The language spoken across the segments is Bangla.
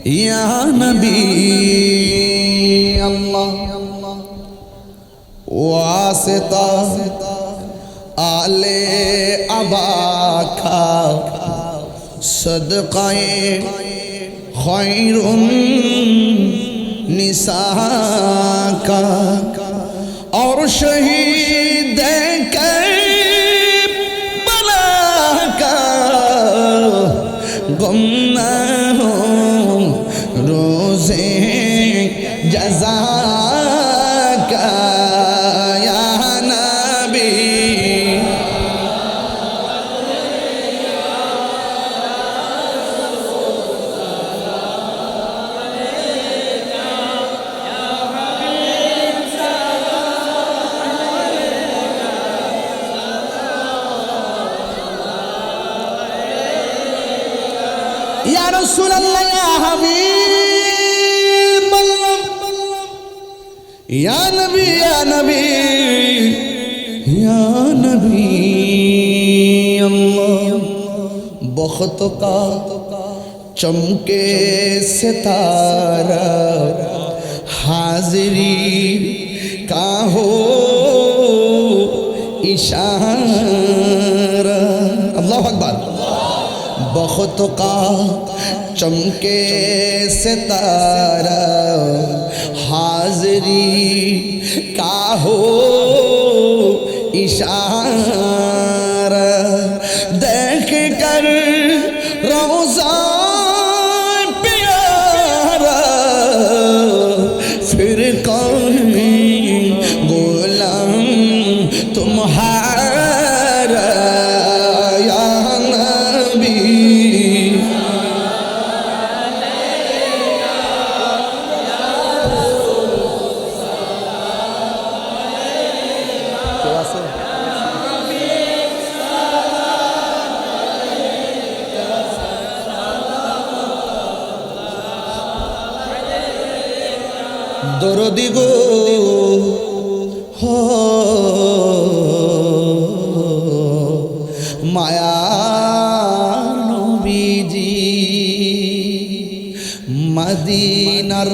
ইয়া নবী আল্লাহ ওয়াসিতা আলে আবাকা সদকায়ে খৈরুন নিসাকা और शहीद करबला का गम न हो रोज़े जज़ा का या नबी या रसूल अल्लाह या हबीब अल्लाह या नबी या नबी या नबी अल्लाह बहुत का चमके सितारा हाजिरी का हो इशारा अल्लाह अकबर बहुत का चमके सितारा हाज़री का हो इशारा देख कर रोज़ा प्यारा फिर कौन गुलाम तुम्हारा या नबी दरदी गो हो माया नबीजी मदीनार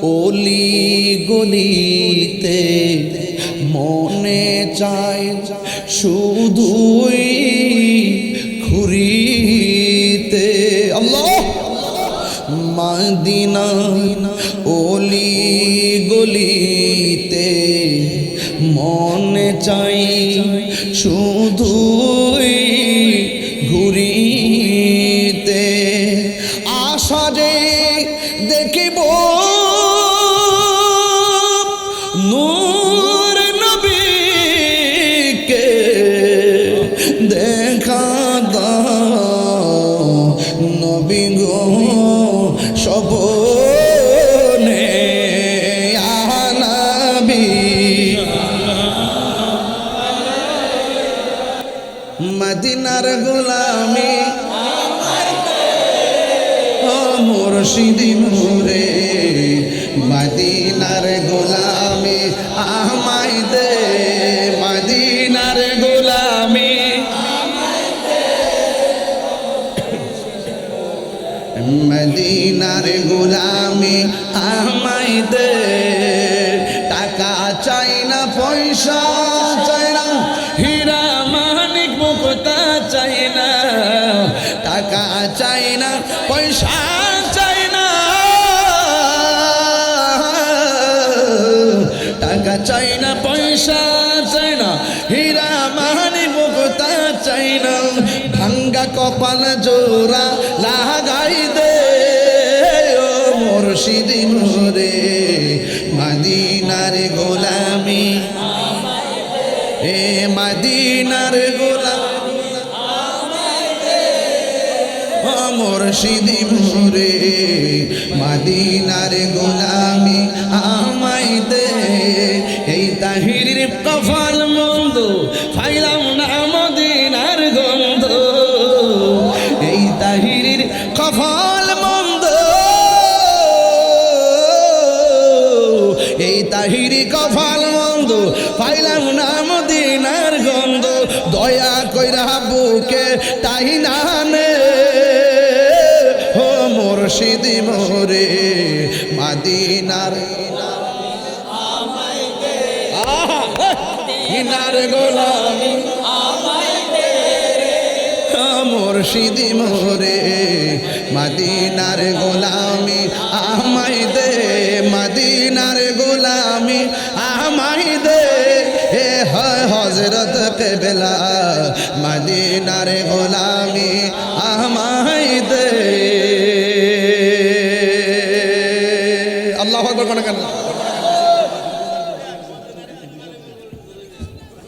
ओली गलिते मने चाय शुधुई घुरिते अल्लाह मदीना ओली गलिते मने चाই শুধুই ঘুরিতে আশা যে দেখিব নূর নবীকে দেখা দাও নবী গো সব मदीनार गुलामी ओ मुर्शिदी नूरे मदीनार गुलामी आमाय दे मदीनार गुलामी मदीनार गुलामी आमाय दे टाका चाই না পয়সা চাই না হীরা চাই না টাকা চাই না পয়সা চাই না টাকা চাই না পয়সা চাই না হীরা মানি মুক্তা চাই না ভাঙ্গা কপাল জোড়া লাগাই দে ও মুর্শিদি নূরে মদিনার গোলামি এ মদিনার গোলামি মুর্শিদি নূরে মদিনার গোলামি আমায় দে এই তাহিরির কপাল মন্দ ফাইলাম না মদিনার গন্ধ এই তাহিরির কপাল মন্দ এই তাহিরি কপাল মন্দ ফাইলাম না মদিনার গন্ধ দয়া কইরা বুকে তাই না নে মুর্শিদ মোরে মদিনার মদিনার গোলামি মুর্শিদ মোরে মদিনার গোলামি আমায় দে মদিনার গোলামি আমায় দে হে হযরত কিবলা মদিনার গোলামি আমায় দে আল্লাহু আকবার কোন কেন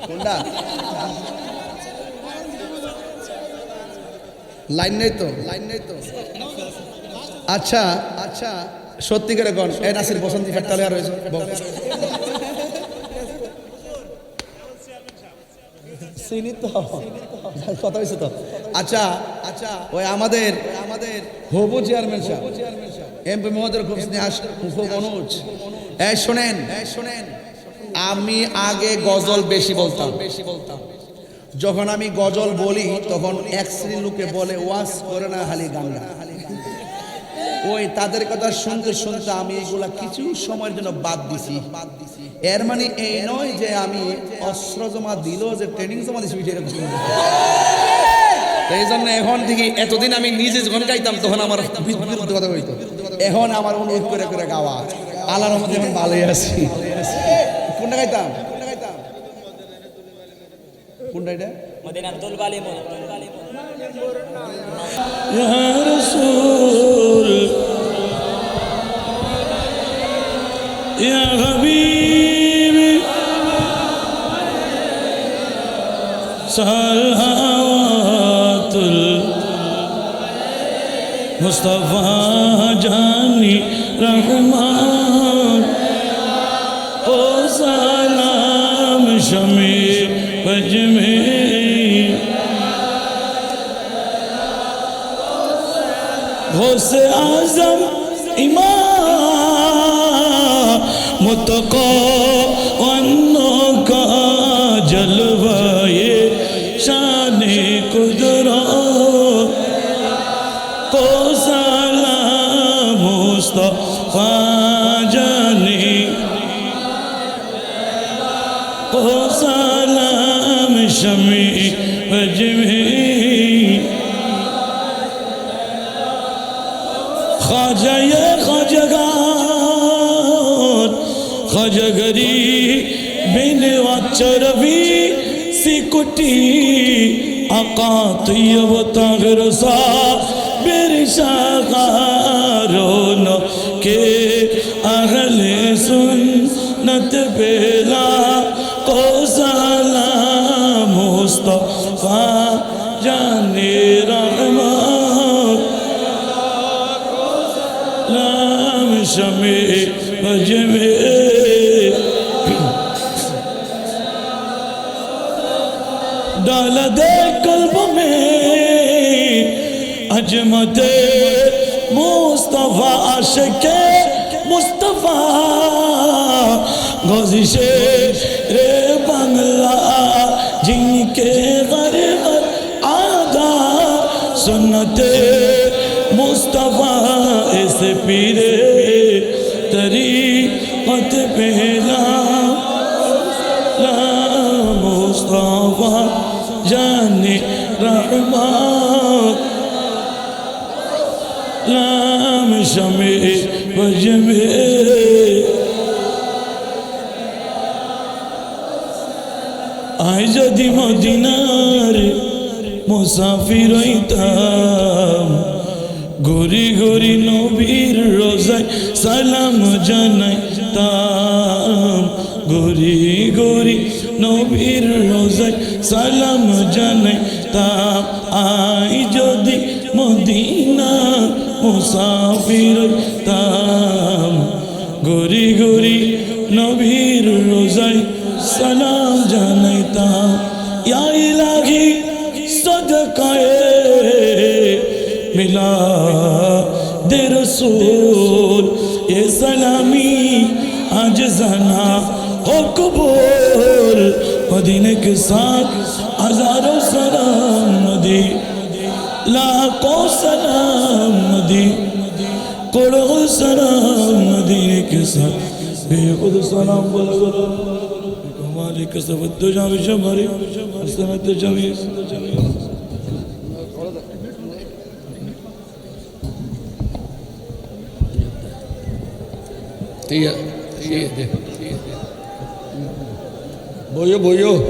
কোনটা লাইন নেই তো আচ্ছা আচ্ছা সত্যি করে কোন এ নাসির বসন্তি ফেটতালে আর হয়েছে চিনি তো কথা হয়েছে তো আচ্ছা আচ্ছা ওই আমাদের হবু চেয়ারম্যান সাহেব এমপি মহোদয়ের খুব স্নেহ খুব অনুজ এই শোনেন আমি আগে গজল বেশি বলতাম যখন আমি গজল বলি তখন এক শ্রেণীর লোকে বলে ওয়াজ করে না খালি গান ওই তাদের কথা শুনতে শুনতে আমি এগুলা কিছু সময়ের জন্য বাদ দিছি এর মানে এই নয় যে আমি অস্ত্র জমা দিল যে ট্রেনিং জমা দিছি এই জন্য এখন থেকে এতদিন আমি নিজে যখন গাইতাম তখন আমার বিরুদ্ধে কথা হইতো এখন আমার অনুরোধ করে করে গাওয়া আল্লাহর রহমতে এখন ভালোই আছি কোনটা গাইতাম কোনটা এটা মদিনাতুল বালিম ইয়া রাসূল ইয়া হাবিবি সালাওয়াতুল মুস্তাফা জানি রহমান ও সালাম শমী বজমে غوث اعظم امام متقا کا جلوائے شان قدرت کو سلام مصطفیٰ جانی کو سلام شمیع بجمی خواجگری بین وچربی سکٹی آقا طیب طاہر صابر شاغارون کے اہل سنت بلا کو سلام مصطفیٰ جان رحمان لام شمع بجمع ڈال دے قلب میں عظمت مصطفیٰ عاشق مصطفیٰ گزش رے بنگلہ جن کے غرب آدھا سنت مصطفیٰ اس پیرے طریقت پہلا لا مصطفیٰ جان رحمان لام شمع بجمع আই যদি মদিনার মুসাফির হইতাম ঘুরি ঘুরি নবীর রোজায় সালাম জানাইতাম ঘুরি ঘুরি নবীর রোজায় সালাম জানাইতাম আই যদি মদিনা মুসাফির হইতাম ঘুরি ঘুরি নবীর রোজায় সালাম জানাইতাম ইয়া ইলাহি সদকায়ে মিলা দে রসূল এ সালামি আজ জানা हो कबूल मदीने के साथ हजारों सलाम मदी लाखों सलाम मदी قولوا السلام مدينة كسر بيقود السلام بلغرا بكمالي كسب الدجا بجمري أستمد الجميع بويو